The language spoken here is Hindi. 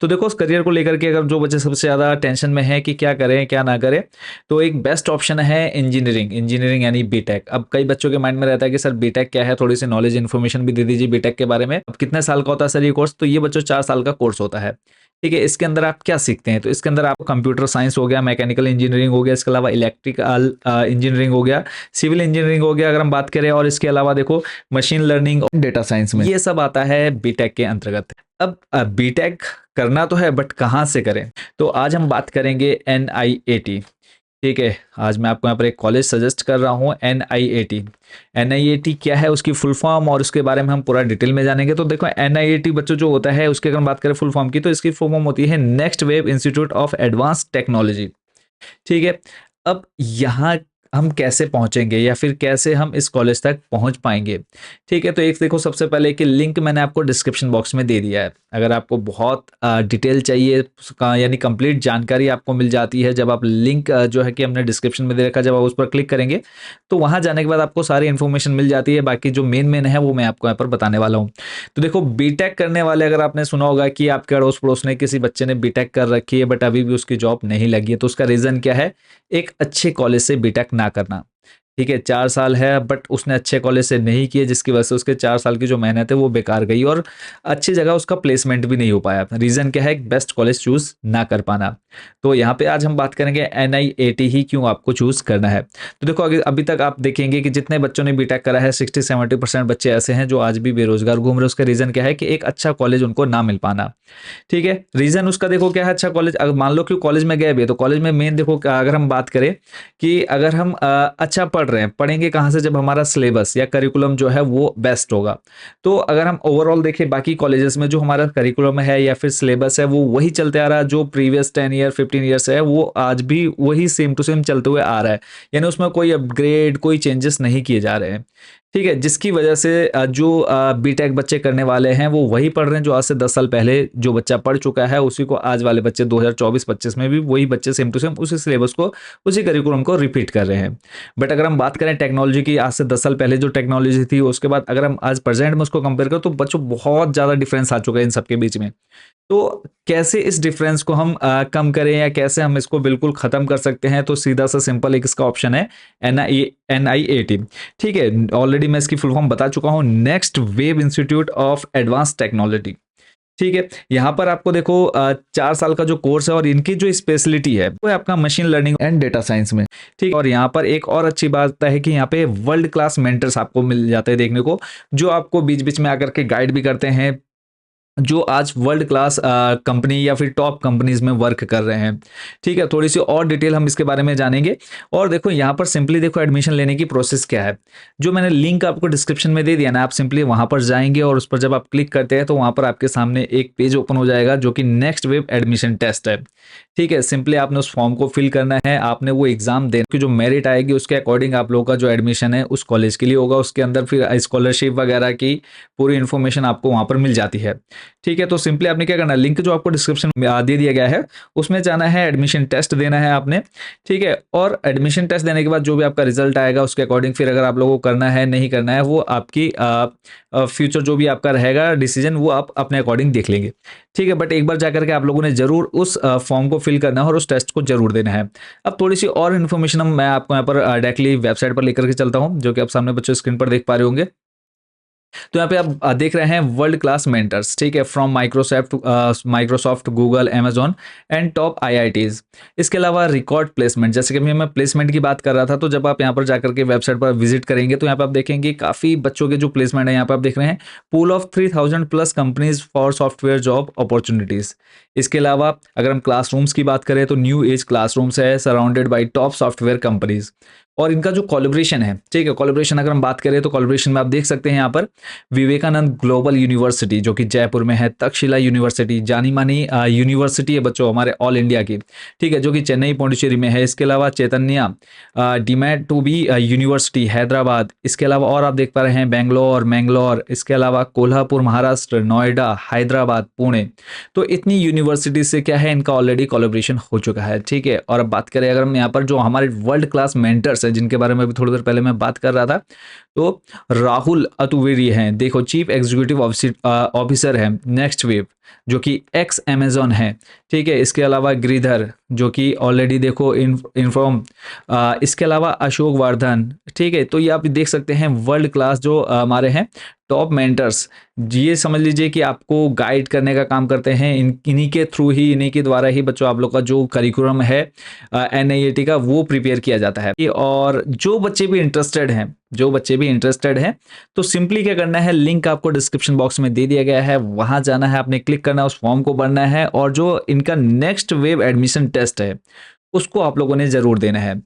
तो देखो उस करियर को लेकर के अगर जो बच्चे सबसे ज़्यादा टेंशन में है कि क्या करें क्या ना करें, तो एक बेस्ट ऑप्शन है इंजीनियरिंग। इंजीनियरिंग यानी बीटेक। अब कई बच्चों के माइंड में रहता है कि सर बीटेक क्या है, थोड़ी सी नॉलेज इन्फॉर्मेशन भी दे दीजिए बीटेक के बारे में। अब कितने साल का होता है सर ये कोर्स? तो ये बच्चों 4 साल का कोर्स होता है। ठीक है, इसके अंदर आप क्या सीखते हैं? तो इसके अंदर आपको कंप्यूटर साइंस हो गया, मैकेनिकल इंजीनियरिंग हो गया, इसके अलावा इलेक्ट्रिकल इंजीनियरिंग हो गया, सिविल इंजीनियरिंग हो गया अगर हम बात करें, और इसके अलावा देखो मशीन लर्निंग और डेटा साइंस में, ये सब आता है बीटेक के अंतर्गत। अब बीटेक करना तो है बट कहाँ से करें? तो आज हम बात करेंगे NIAT। ठीक है, आज मैं आपको यहाँ पर एक कॉलेज सजेस्ट कर रहा हूँ, NIAT। NIAT क्या है, उसकी फुल फॉर्म और उसके बारे में हम पूरा डिटेल में जानेंगे। तो देखो NIAT बच्चों जो होता है, उसकी अगर हम बात करें फुल फॉर्म की, तो इसकी फुल फॉर्म होती है next wave institute of advance technology. ठीक है, अब यहाँ हम कैसे पहुंचेंगे या फिर कैसे हम इस कॉलेज तक पहुंच पाएंगे? ठीक है, तो एक देखो सबसे पहले कि लिंक मैंने आपको डिस्क्रिप्शन बॉक्स में दे दिया है। अगर आपको बहुत डिटेल चाहिए यानी कंप्लीट जानकारी आपको मिल जाती है जब आप लिंक जो है कि हमने डिस्क्रिप्शन में दे रखा, जब आप उस पर क्लिक करेंगे तो वहां जाने के बाद आपको सारी इन्फॉर्मेशन मिल जाती है। बाकी जो मेन है वो मैं आपको यहाँ पर बताने वाला हूँ। तो देखो बीटेक करने वाले, अगर आपने सुना होगा कि आपके अड़ोस पड़ोस में किसी बच्चे ने बीटेक कर रखी है बट अभी भी उसकी जॉब नहीं लगी है, तो उसका रीजन क्या है? एक अच्छे कॉलेज से बीटेक ना करना। ठीक है, 4 साल है बट उसने अच्छे कॉलेज से नहीं किए, जिसकी वजह से उसके 4 साल की जो मेहनत है वो बेकार गई और अच्छी जगह उसका प्लेसमेंट भी नहीं हो पाया। रीजन क्या है? एक बेस्ट कॉलेज चूज ना कर पाना। तो यहाँ पे आज हम बात करेंगे NIAT ही क्यों आपको चूज करना है। तो देखो अभी तक आप देखेंगे कि जितने बच्चों ने बीटेक करा है 60-70% बच्चे ऐसे हैं जो आज भी बेरोजगार घूम रहे हैं। उसका रीजन क्या है? कि एक अच्छा कॉलेज उनको ना मिल पाना। ठीक है, रीजन उसका देखो क्या है? अच्छा कॉलेज, अगर मान लो कि कॉलेज में गए भी है, तो कॉलेज में मेन देखो अगर हम बात करें कि अगर हम अच्छा पढ़ रहे हैं, पढ़ेंगे कहाँ से? जब हमारा सिलेबस या करिकुलम जो है वो बेस्ट होगा। तो अगर हम ओवरऑल देखें बाकी कॉलेजेस में जो हमारा करिकुलम है या फिर सिलेबस है वो वही चलते आ रहा है, जो प्रीवियस 10 ईयर 15 ईयर्स है वो आज भी वही सेम टू सेम चलते हुए आ रहा है। यानी उसमें कोई अपग्रेड, कोई चेंजेस नहीं किए जा रहे हैं। ठीक है, जिसकी वजह से जो बीटेक बच्चे करने वाले हैं वो वही पढ़ रहे हैं जो आज से 10 साल पहले जो बच्चा पढ़ चुका है, उसी को आज वाले बच्चे 2024-25 में भी वही बच्चे सेम टू सेम उसी सिलेबस को, उसी करिकुलम को रिपीट कर रहे हैं। बट अगर हम बात करें टेक्नोलॉजी की, आज से 10 साल पहले जो टेक्नोलॉजी थी उसके बाद अगर हम आज प्रेजेंट में उसको कंपेयर करें तो बच्चों बहुत ज़्यादा डिफरेंस आ चुका है इन सबके बीच में। तो कैसे इस डिफरेंस को हम कम करें या कैसे हम इसको बिल्कुल खत्म कर सकते हैं? तो सीधा सा सिंपल एक इसका ऑप्शन है NIAT। ठीक है, ऑलरेडी मैं इसकी फुल फॉर्म बता चुका हूं, next wave institute of advance technology. ठीक है, यहाँ पर आपको देखो 4 साल का जो कोर्स है और इनकी जो स्पेशलिटी है वो है आपका machine learning and data science में। ठीक, और यहाँ पर एक और अच्छी बात है कि यहाँ पे वर्ल्ड क्लास मेंटर्स आपको मिल जाते हैं देखने को, जो आपको बीच बीच में आकर के गाइड भी करते हैं, जो आज वर्ल्ड क्लास कंपनी या फिर टॉप कंपनीज में वर्क कर रहे हैं। ठीक है, थोड़ी सी और डिटेल हम इसके बारे में जानेंगे। और देखो यहाँ पर सिंपली देखो एडमिशन लेने की प्रोसेस क्या है, जो मैंने लिंक आपको डिस्क्रिप्शन में दे दिया ना, आप सिंपली वहां पर जाएंगे और उस पर जब आप क्लिक करते हैं तो वहां पर आपके सामने एक पेज ओपन हो जाएगा जो कि नेक्स्ट वेव एडमिशन टेस्ट है। ठीक है, सिंपली आपने उस फॉर्म को फिल करना है, आपने वो एग्जाम देने की जो मेरिट आएगी उसके अकॉर्डिंग आप लोगों का जो एडमिशन है उस कॉलेज के लिए होगा। उसके अंदर फिर स्कॉलरशिप वगैरह की पूरी इन्फॉर्मेशन आपको वहां पर मिल जाती है। ठीक है, तो सिंपली आपने क्या करना है, लिंक जो आपको डिस्क्रिप्शन में दे दिया गया है उसमें जाना है, एडमिशन टेस्ट देना है आपने। ठीक है, और एडमिशन टेस्ट देने के बाद जो भी आपका रिजल्ट आएगा उसके अकॉर्डिंग फिर अगर आप लोगों को करना है नहीं करना है वो आपकी फ्यूचर जो भी आपका रहेगा डिसीजन वो आप अपने अकॉर्डिंग देख लेंगे। ठीक है, बट एक बार जाकर के आप लोगों ने जरूर उस फॉर्म को फिल करना है और उस टेस्ट को जरूर देना है। अब थोड़ी सी और इन्फॉर्मेशन मैं आपको यहाँ पर डायरेक्टली वेबसाइट पर लेकर के चलता हूँ, जो कि आप सामने बच्चों स्क्रीन पर देख पा रहे होंगे। तो यहाँ पे आप देख रहे हैं वर्ल्ड क्लास मेंटर्स। ठीक है, from Microsoft, Google, Amazon and top IITs। इसके अलावा रिकॉर्ड प्लेसमेंट, जैसे कि मैं प्लेसमेंट की बात कर रहा था, तो जब आप यहाँ पर जाकर के वेबसाइट पर विजिट करेंगे तो यहाँ पे आप देखेंगे काफी बच्चों के जो प्लेसमेंट है, यहाँ पे आप देख रहे हैं pool of 3000+ companies for software job opportunities. इसके अलावा अगर हम क्लासरूम्स की बात करें तो न्यू एज क्लासरूम्स है surrounded by top software companies. और इनका जो कोलैबोरेशन है, ठीक है, कोलैबोरेशन अगर हम बात करें तो कोलैबोरेशन में आप देख सकते हैं यहाँ पर विवेकानंद ग्लोबल यूनिवर्सिटी जो कि जयपुर में है, तक्षशिला यूनिवर्सिटी जानी मानी यूनिवर्सिटी है बच्चों हमारे ऑल इंडिया की। ठीक है, जो कि चेन्नई पौंडीचेरी में है। इसके अलावा Chaitanya deemed to be university Hyderabad. इसके अलावा और आप देख पा रहे हैं बेंगलोर, मैंगलोर, इसके अलावा कोल्हापुर महाराष्ट्र, नोएडा, हैदराबाद, पुणे। तो इतनी यूनिवर्सिटी से क्या है, इनका ऑलरेडी कोलैबोरेशन हो चुका है। ठीक है, और अब बात करें अगर हम यहाँ पर जो हमारे वर्ल्ड क्लास मेंटर्स हैं जिनके बारे में अभी थोड़ी देर पहले मैं बात कर रहा था, तो राहुल अतुवेरी हैं, देखो चीफ एग्जीक्यूटिव ऑफिसर है नेक्स्ट वेव, जो कि एक्स अमेजॉन है, ठीक है। इसके अलावा गिरिधर, जो कि ऑलरेडी देखो इन्फॉर्म, इसके अलावा अशोक वर्धन, ठीक है। तो ये आप देख सकते हैं वर्ल्ड क्लास जो हमारे हैं टॉप मेंटर्स, ये समझ लीजिए कि आपको गाइड करने का काम करते हैं। इन्हीं के थ्रू ही, इन्हीं के द्वारा ही बच्चों आप लोग का जो करिकुलम है NIET का वो प्रिपेयर किया जाता है। और जो बच्चे भी इंटरेस्टेड हैं तो सिंपली क्या करना है, लिंक आपको डिस्क्रिप्शन बॉक्स में दे दिया गया है, वहां जाना है, आपने क्लिक करना है, उस फॉर्म को भरना है, और जो इनका नेक्स्ट वेव एडमिशन टेस्ट है उसको आप लोगों ने जरूर देना है।